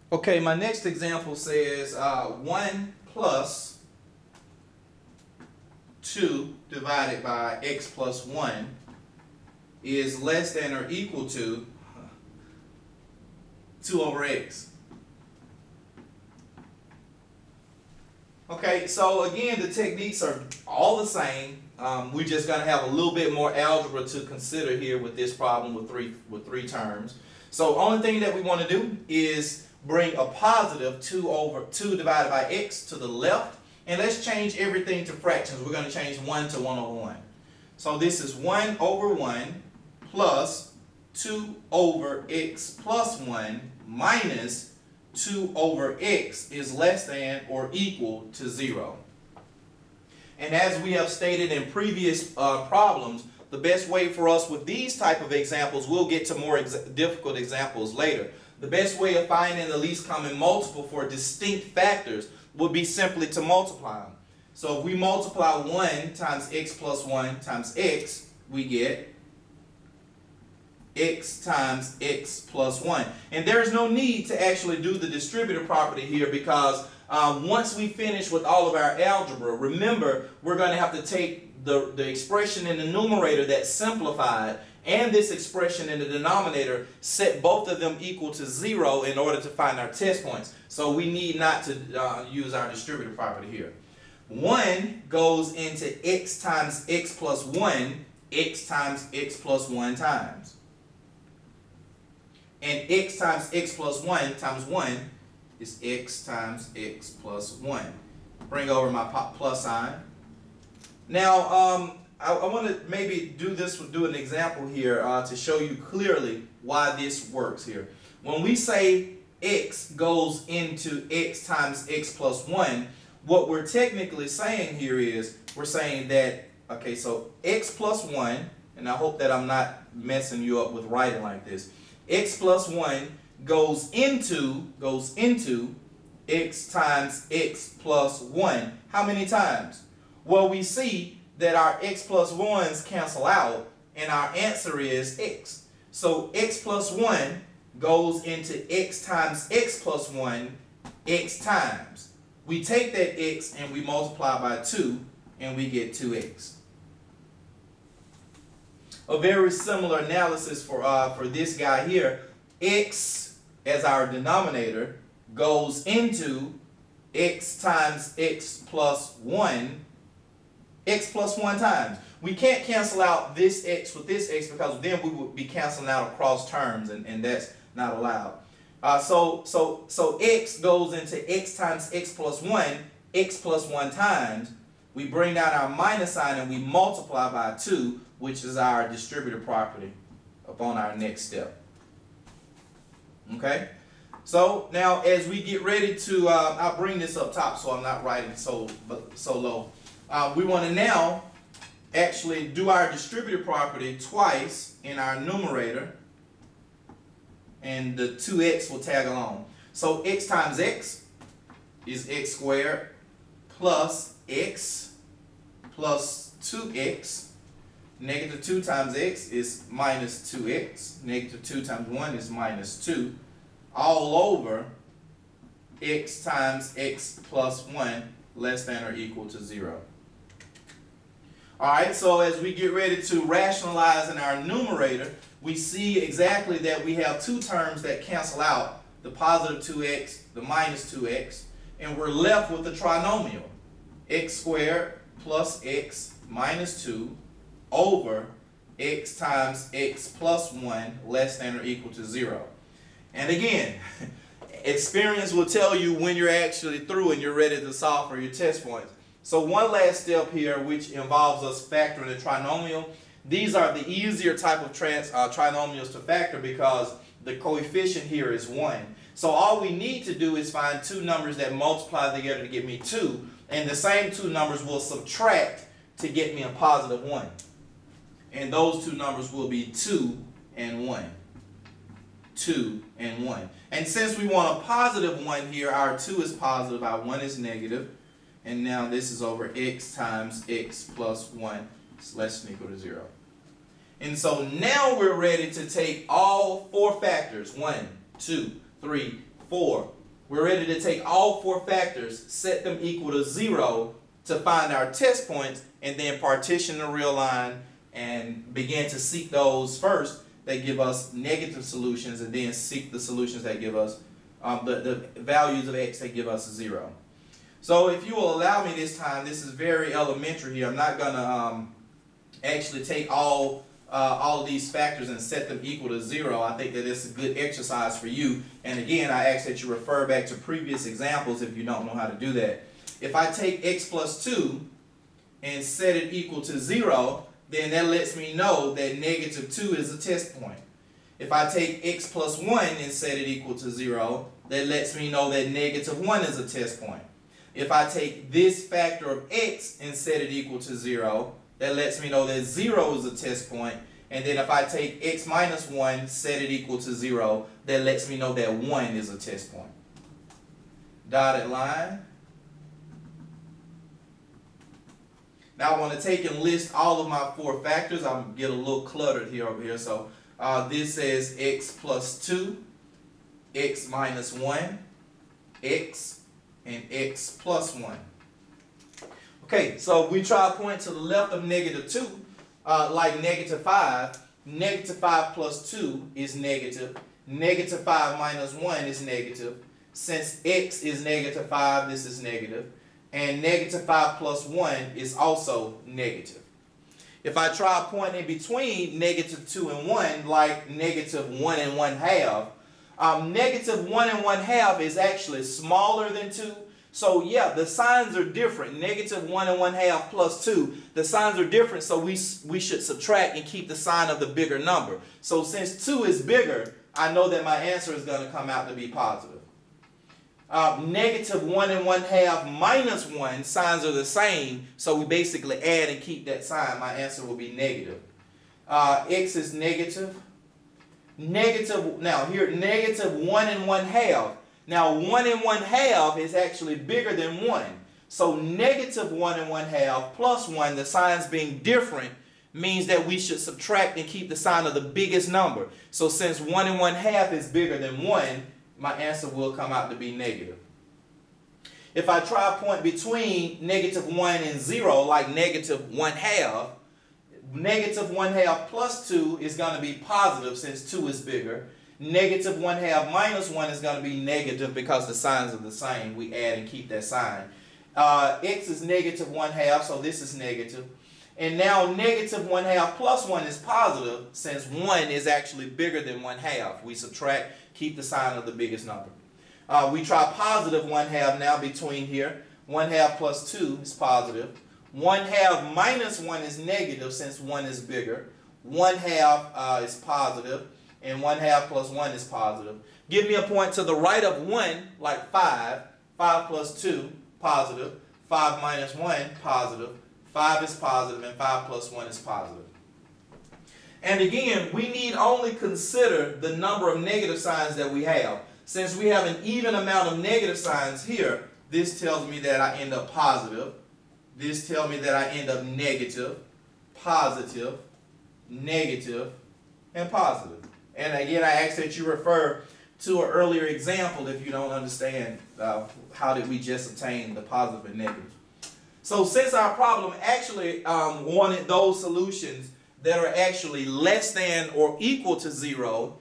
Okay, my next example says 1 plus 2 divided by x plus 1 is less than or equal to 2 over x. Okay, so again, the techniques are all the same. We're just going to have a little bit more algebra to consider here with this problem with three terms. So only thing that we want to do is bring a positive 2 divided by x to the left, and let's change everything to fractions. We're going to change 1 to 1 over 1. So this is 1 over 1 plus 2 over x plus 1 minus 2 over x is less than or equal to 0. And as we have stated in previous problems, the best way for us with these type of examples, we'll get to more difficult examples later. The best way of finding the least common multiple for distinct factors would be simply to multiply them. So if we multiply 1 times x plus 1 times x, we get x times x plus 1. And there's no need to actually do the distributive property here because once we finish with all of our algebra, remember, we're going to have to take the expression in the numerator that's simplified and this expression in the denominator, set both of them equal to 0 in order to find our test points. So we need not to use our distributive property here. 1 goes into x times x plus 1, x times x plus 1 times. And x times x plus 1 times 1 is x times x plus 1. Bring over my plus sign. Now, I want to maybe do an example here to show you clearly why this works here. When we say x goes into x times x plus 1, what we're technically saying here is we're saying that, okay, so x plus 1, and I hope that I'm not messing you up with writing like this. X plus 1 goes into x times x plus 1. How many times? Well, we see that our x plus 1's cancel out, and our answer is x. So x plus 1 goes into x times x plus 1 x times. We take that x and we multiply by 2, and we get 2x. A very similar analysis for this guy here. X as our denominator goes into x times x plus 1, x plus 1 times. We can't cancel out this x with this x because then we would be canceling out across terms, and that's not allowed. So x goes into x times x plus 1, x plus 1 times. We bring down our minus sign and we multiply by 2, which is our distributive property upon our next step. Okay? So now as we get ready to, I'll bring this up top so I'm not writing so low. We want to now actually do our distributive property twice in our numerator, and the 2x will tag along. So x times x is x squared plus x plus 2x. Negative 2 times x is minus 2x. Negative 2 times 1 is minus 2. All over x times x plus 1 less than or equal to 0. Alright, so as we get ready to rationalize in our numerator, we see exactly that we have two terms that cancel out, the positive 2x, the minus 2x, and we're left with the trinomial, x squared plus x minus 2 over x times x plus 1 less than or equal to 0. And again, experience will tell you when you're actually through and you're ready to solve for your test points. So one last step here, which involves us factoring the trinomial. These are the easier type of trinomials to factor because the coefficient here is 1. So all we need to do is find two numbers that multiply together to get me 2, and the same two numbers will subtract to get me a positive 1. And those two numbers will be 2 and 1. 2 and 1. And since we want a positive 1 here, our 2 is positive, our 1 is negative. And now this is over x times x plus 1 is less than or equal to 0. And so now we're ready to take all four factors, 1, 2, 3, 4, We're ready to take all four factors, set them equal to 0 to find our test points, and then partition the real line and begin to seek those first that give us negative solutions, and then seek the solutions that give us the values of x that give us 0. So if you will allow me this time, this is very elementary here. I'm not going to actually take all of these factors and set them equal to 0. I think that it's a good exercise for you. And again, I ask that you refer back to previous examples if you don't know how to do that. If I take x plus 2 and set it equal to 0, then that lets me know that negative 2 is a test point. If I take x plus 1 and set it equal to 0, that lets me know that negative 1 is a test point. If I take this factor of x and set it equal to 0, that lets me know that 0 is a test point. And then if I take x minus 1, set it equal to 0, that lets me know that 1 is a test point. Dotted line. Now I want to take and list all of my four factors. I'm get a little cluttered here over here. So this says x plus 2, x minus 1, x, and x plus 1. Okay, so we try to point to the left of negative 2, like negative 5. Negative 5 plus 2 is negative. Negative 5 minus 1 is negative. Since x is negative 5, this is negative. And negative 5 plus 1 is also negative. If I try a point in between negative 2 and 1, like negative 1 and 1/2, negative 1 and 1/2 is actually smaller than 2. So yeah, the signs are different. Negative 1 and 1/2 plus 2, the signs are different, so we should subtract and keep the sign of the bigger number. So since 2 is bigger, I know that my answer is going to come out to be positive. Negative 1 and 1/2 minus 1, signs are the same, so we basically add and keep that sign. My answer will be negative. X is negative. Now here, negative 1 and 1/2. Now 1 and 1/2 is actually bigger than 1. So negative 1 and 1/2 plus 1, the signs being different, means that we should subtract and keep the sign of the biggest number. So since 1 and 1/2 is bigger than 1, my answer will come out to be negative. If I try a point between negative 1 and 0, like negative 1/2, negative 1/2 plus 2 is going to be positive since 2 is bigger. Negative 1/2 minus 1 is going to be negative because the signs are the same. We add and keep that sign. X is negative 1/2, so this is negative. And now negative 1/2 plus 1 is positive since 1 is actually bigger than 1/2. We subtract, keep the sign of the biggest number. We try positive 1/2 now between here. 1/2 plus 2 is positive. 1/2 minus 1 is negative since 1 is bigger. 1/2 is positive. And 1/2 plus 1 is positive. Give me a point to the right of 1, like 5. 5 plus 2, positive. 5 minus 1, positive. 5 is positive, and 5 plus 1 is positive. And again, we need only consider the number of negative signs that we have. Since we have an even amount of negative signs here, this tells me that I end up positive. This tells me that I end up negative, positive, negative, and positive. And again, I ask that you refer to an earlier example if you don't understand how did we just obtain the positive and negative. So since our problem actually wanted those solutions that are actually less than or equal to 0,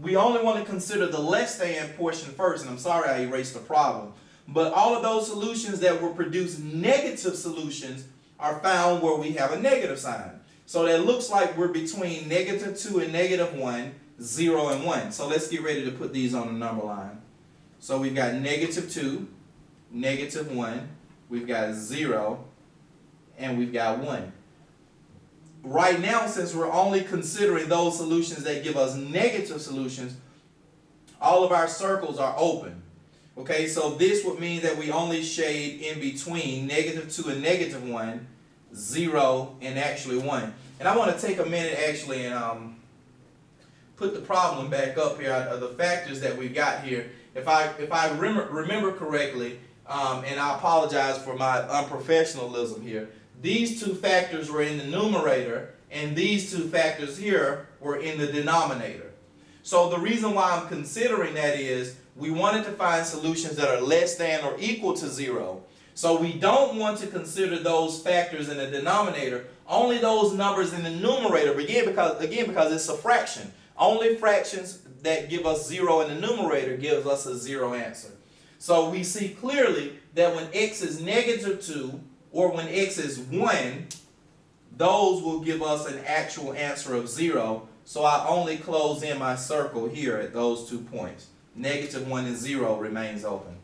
we only want to consider the less than portion first. And I'm sorry I erased the problem. But all of those solutions that will produce negative solutions are found where we have a negative sign. So that looks like we're between negative 2 and negative 1, 0 and 1. So let's get ready to put these on the number line. So we've got negative 2, negative 1, we've got 0, and we've got 1. Right now, since we're only considering those solutions that give us negative solutions, all of our circles are open. Okay, so this would mean that we only shade in between negative 2 and negative 1, 0, and actually 1. And I want to take a minute actually and put the problem back up here of the factors that we got here. If I remember correctly, and I apologize for my unprofessionalism here, these two factors were in the numerator and these two factors here were in the denominator. So the reason why I'm considering that is we wanted to find solutions that are less than or equal to 0. So we don't want to consider those factors in the denominator, only those numbers in the numerator, again because it's a fraction. Only fractions that give us 0 in the numerator gives us a 0 answer. So we see clearly that when x is -2 or when x is 1, those will give us an actual answer of 0. So I only close in my circle here at those 2 points. -1 and 0 remains open.